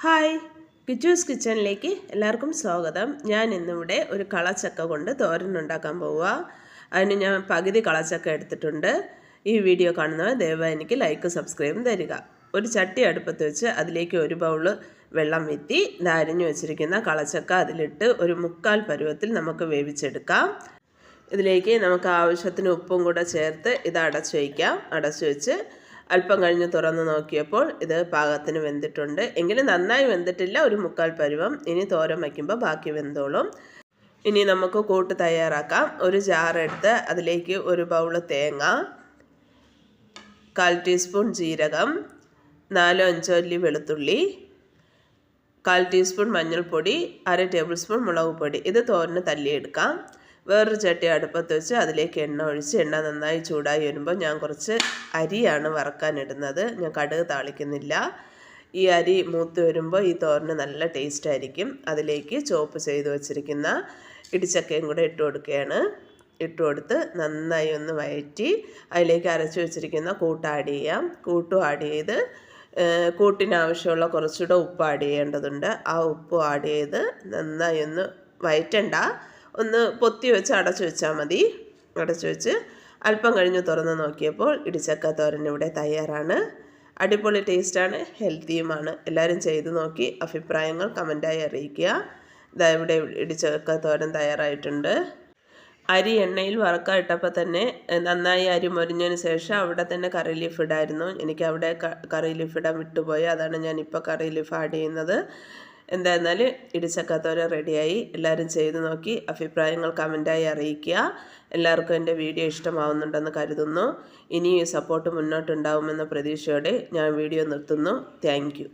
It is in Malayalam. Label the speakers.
Speaker 1: ഹായ്, കിച്ചൂസ് കിച്ചണിലേക്ക് എല്ലാവർക്കും സ്വാഗതം. ഞാൻ ഇന്നിവിടെ ഒരു കളച്ചക്ക കൊണ്ട് തോരൻ ഉണ്ടാക്കാൻ പോവുക. അതിന് ഞാൻ പകുതി കളച്ചക്ക എടുത്തിട്ടുണ്ട്. ഈ വീഡിയോ കാണുന്നവർ ദയവായി എനിക്ക് ലൈക്ക് സബ്സ്ക്രൈബും തരിക. ഒരു ചട്ടി അടുപ്പത്ത് വെച്ച് അതിലേക്ക് ഒരു ബൗൾ വെള്ളം വീത്തി അരിഞ്ഞു വെച്ചിരിക്കുന്ന കളച്ചക്ക അതിലിട്ട് ഒരു 1/4 പരുവത്തിൽ നമുക്ക് വേവിച്ചെടുക്കാം. ഇതിലേക്ക് നമുക്ക് ആവശ്യത്തിന് ഉപ്പും കൂടെ ചേർത്ത് ഇത് അടച്ചു വയ്ക്കാം. അടച്ചു വെച്ച് അല്പം കഴിഞ്ഞ് തുറന്ന് നോക്കിയപ്പോൾ ഇത് പാകത്തിന് വെന്തിട്ടുണ്ട്. എങ്കിലും നന്നായി വെന്തിട്ടില്ല, ഒരു 1/4 പരുവം. ഇനി തോരൻ വയ്ക്കുമ്പോൾ ബാക്കി വെന്തോളും. ഇനി നമുക്ക് കൂട്ട് തയ്യാറാക്കാം. ഒരു ജാറെടുത്ത് അതിലേക്ക് ഒരു ബൗൾ തേങ്ങ, 1/4 ടീസ്പൂൺ ജീരകം, 4-5 അല്ലി വെളുത്തുള്ളി, 1/4 ടീസ്പൂൺ മഞ്ഞൾപ്പൊടി, 1/2 ടേബിൾ സ്പൂൺ മുളക് പൊടി. ഇത് തോരന് തല്ലിയെടുക്കാം. വേറൊരു ചട്ടി അടുപ്പത്ത് വെച്ച് അതിലേക്ക് എണ്ണ ഒഴിച്ച് എണ്ണ നന്നായി ചൂടായി വരുമ്പോൾ ഞാൻ കുറച്ച് അരിയാണ് വറക്കാനിടുന്നത്. ഞാൻ കടുക് താളിക്കുന്നില്ല. ഈ അരി മൂത്ത് വരുമ്പോൾ ഈ തോരന് നല്ല ടേസ്റ്റ് ആയിരിക്കും. അതിലേക്ക് ചോപ്പ് ചെയ്ത് വെച്ചിരിക്കുന്ന ഇടിച്ചക്കയും കൂടെ ഇട്ട് കൊടുക്കുകയാണ്. ഇട്ട് കൊടുത്ത് നന്നായി ഒന്ന് വഴറ്റി അതിലേക്ക് അരച്ച് വെച്ചിരിക്കുന്ന കൂട്ട് ആഡ് ചെയ്യാം. കൂട്ടും ആഡ് ചെയ്ത് കൂട്ടിനാവശ്യമുള്ള കുറച്ചുകൂടെ ഉപ്പ് ആഡ് ചെയ്യേണ്ടതുണ്ട്. ആ ഉപ്പ് ആഡ് ചെയ്ത് നന്നായി ഒന്ന് വഴറ്റണ്ട, ഒന്ന് പൊത്തി വെച്ച് അടച്ചു വെച്ചാൽ മതി. അടച്ചു വെച്ച് അല്പം കഴിഞ്ഞ് തുറന്ന് നോക്കിയപ്പോൾ ഇടിച്ചക്ക തോരൻ ഇവിടെ തയ്യാറാണ്. അടിപൊളി ടേസ്റ്റാണ്, ഹെൽത്തിയുമാണ്. എല്ലാവരും ചെയ്ത് നോക്കി അഭിപ്രായങ്ങൾ കമൻറ്റായി അറിയിക്കുക. ഇതാ ഇവിടെ ഇടിച്ചക്ക തോരൻ തയ്യാറായിട്ടുണ്ട്. അരി എണ്ണയിൽ വറക്കാൻ ഇട്ടപ്പോൾ തന്നെ നന്നായി അരി മൊരിഞ്ഞതിന് ശേഷം അവിടെ തന്നെ കറി ലീഫ് ഇടായിരുന്നു. എനിക്ക് അവിടെ കറി ലീഫ് ഇടാൻ വിട്ടുപോയി. അതാണ് ഞാനിപ്പോൾ കറി ലീഫ് ആഡ് ചെയ്യുന്നത്. എന്തായിരുന്നാൽ ഇടിച്ചക്ക തോരൻ റെഡിയായി. എല്ലാവരും ചെയ്ത് നോക്കി അഭിപ്രായങ്ങൾ കമൻറ്റായി അറിയിക്കുക. എല്ലാവർക്കും എൻ്റെ വീഡിയോ ഇഷ്ടമാവുന്നുണ്ടെന്ന് കരുതുന്നു. ഇനിയും സപ്പോർട്ട് മുന്നോട്ടുണ്ടാവുമെന്ന പ്രതീക്ഷയോടെ ഞാൻ വീഡിയോ നിർത്തുന്നു. Thank you.